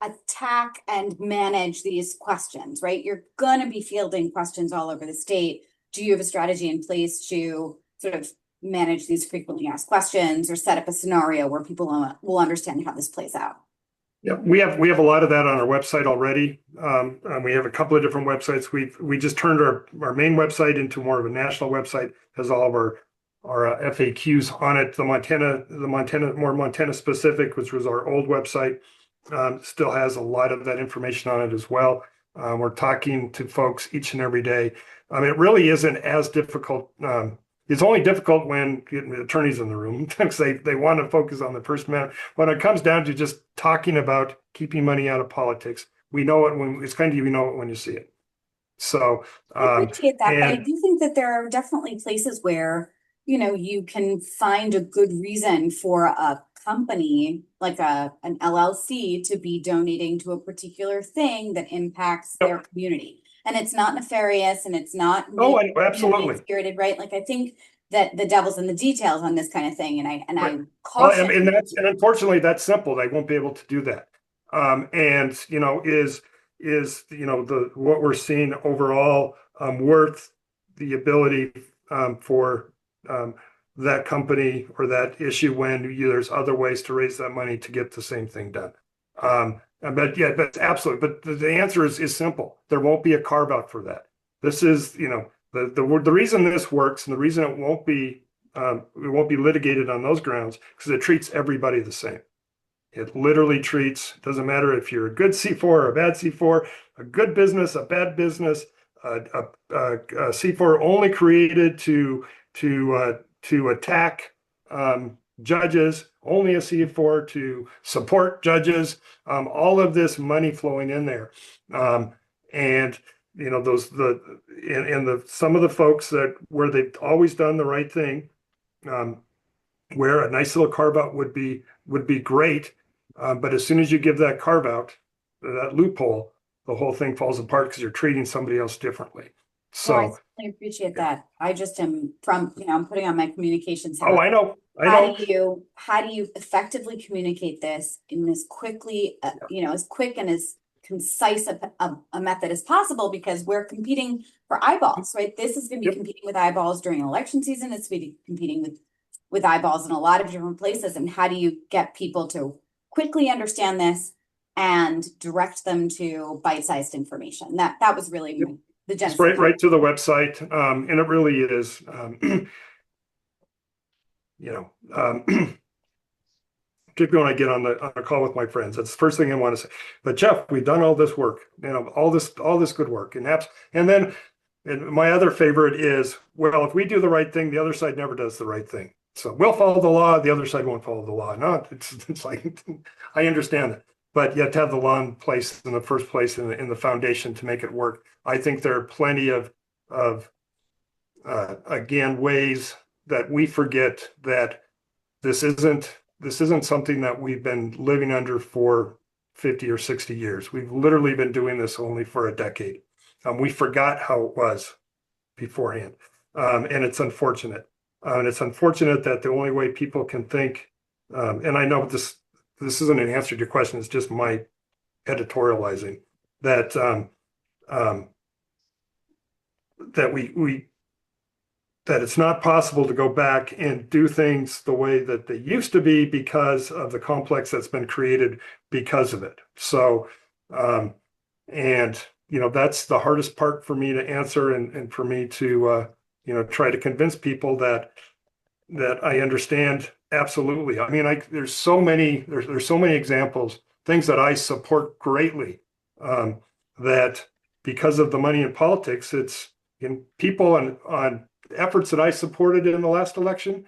attack and manage these questions, right? You're going to be fielding questions all over the state. Do you have a strategy in place to sort of manage these frequently asked questions or set up a scenario where people will understand how this plays out? Yeah, we have a lot of that on our website already. We have a couple of different websites. We just turned our main website into more of a national website, has all of our FAQs on it. The Montana specific, which was our old website, still has a lot of that information on it as well. We're talking to folks each and every day. It really isn't as difficult. It's only difficult when getting the attorneys in the room because they want to focus on the First Amendment. When it comes down to just talking about keeping money out of politics, we know it when it's kind of, you know it when you see it. So I appreciate that, but I do think that there are definitely places where you can find a good reason for a company like an LLC to be donating to a particular thing that impacts their community. And it's not nefarious and it's not absolutely spirited, right? Like I think that the devil's in the details on this kind of thing. And I right. caution. And unfortunately that's simple. They won't be able to do that. Is what we're seeing overall worth the ability for that company or that issue when there's other ways to raise that money to get the same thing done. But absolutely. But the answer is simple. There won't be a carve out for that. This is, the reason this works and the reason it won't be litigated on those grounds because it treats everybody the same. It literally treats, doesn't matter if you're a good C4 or a bad C4, a good business, a bad business, a C4 only created to attack judges, only a C4 to support judges, all of this money flowing in there. And some of the folks where they've always done the right thing, where a nice little carve out would be great. But as soon as you give that carve out, that loophole, the whole thing falls apart because you're treating somebody else differently. Well, I So, certainly appreciate that. I just am from, I'm putting on my communications hat. oh, I know. How do you effectively communicate this in as quickly, as quick and as concise a method as possible, because we're competing for eyeballs, right? This is going to be competing with eyeballs during election season. It's going to be competing with eyeballs in a lot of different places. And how do you get people to quickly understand this and direct them to bite-sized information? That was really the genesis. It's right to the website, and it really is. Particularly when I get on a call with my friends, that's the first thing I want to say. But Jeff, we've done all this work, all this good work, and then my other favorite is, well, if we do the right thing, the other side never does the right thing. So we'll follow the law, the other side won't follow the law. No, it's like I understand that, but you have to have the law in place in the first place in the foundation to make it work. I think there are plenty of again ways that we forget that this isn't something that we've been living under for 50 or 60 years. We've literally been doing this only for a decade. We forgot how it was beforehand. And it's unfortunate. And it's unfortunate that the only way people can think, and I know this isn't an answer to your question, it's just my editorializing, that that it's not possible to go back and do things the way that they used to be because of the complex that's been created because of it. So, that's the hardest part for me to answer and for me to, try to convince people that I understand absolutely. I mean, there's so many examples, things that I support greatly, that because of the money in politics, it's in people on efforts that I supported in the last election.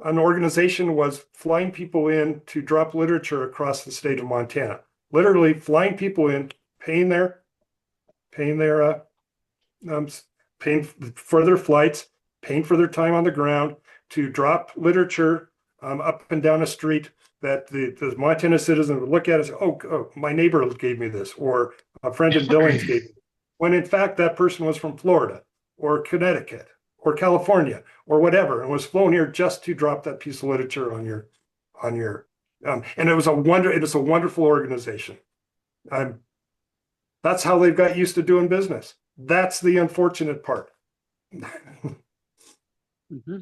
An organization was flying people in to drop literature across the state of Montana, literally flying people in, paying for their flights, paying for their time on the ground to drop literature up and down a street that the Montana citizen would look at and say, oh, my neighbor gave me this, or a friend in Billings gave me, when in fact that person was from Florida or Connecticut or California or whatever, and was flown here just to drop that piece of literature on your and it was a wonderful organization. That's how they've got used to doing business. That's the unfortunate part. Mm-hmm.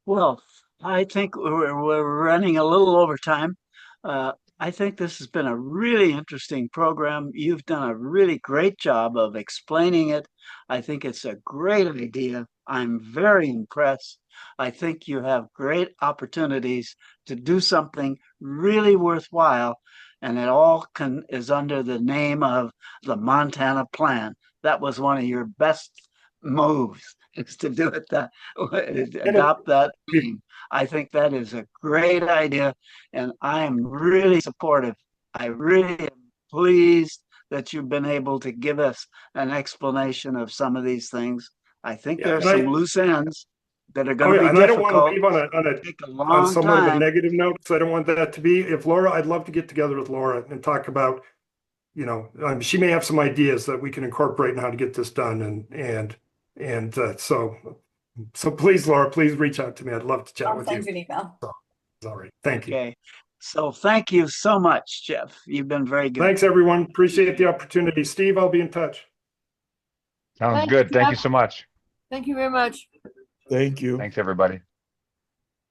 Well, I think we're running a little over time. I think this has been a really interesting program. You've done a really great job of explaining it. I think it's a great idea. I'm very impressed. I think you have great opportunities to do something really worthwhile, and it all is under the name of the Montana Plan. That was one of your best moves, is to do it adopt that name. I think that is a great idea, and I am really supportive. I really am pleased that you've been able to give us an explanation of some of these things. I think there are some loose ends that are going to be and difficult. I don't want to leave on somewhat of a negative note, so I don't want that to be. If Laura, I'd love to get together with Laura and talk about, she may have some ideas that we can incorporate in how to get this done, so please, Laura, please reach out to me. I'd love to chat with you. I'll send you an email. All right. Thank you. Okay. So thank you so much, Jeff. You've been very good. Thanks, everyone. Appreciate the opportunity. Steve, I'll be in touch. Sounds good. Thank you so much. Thank you very much. Thank you. Thanks, everybody.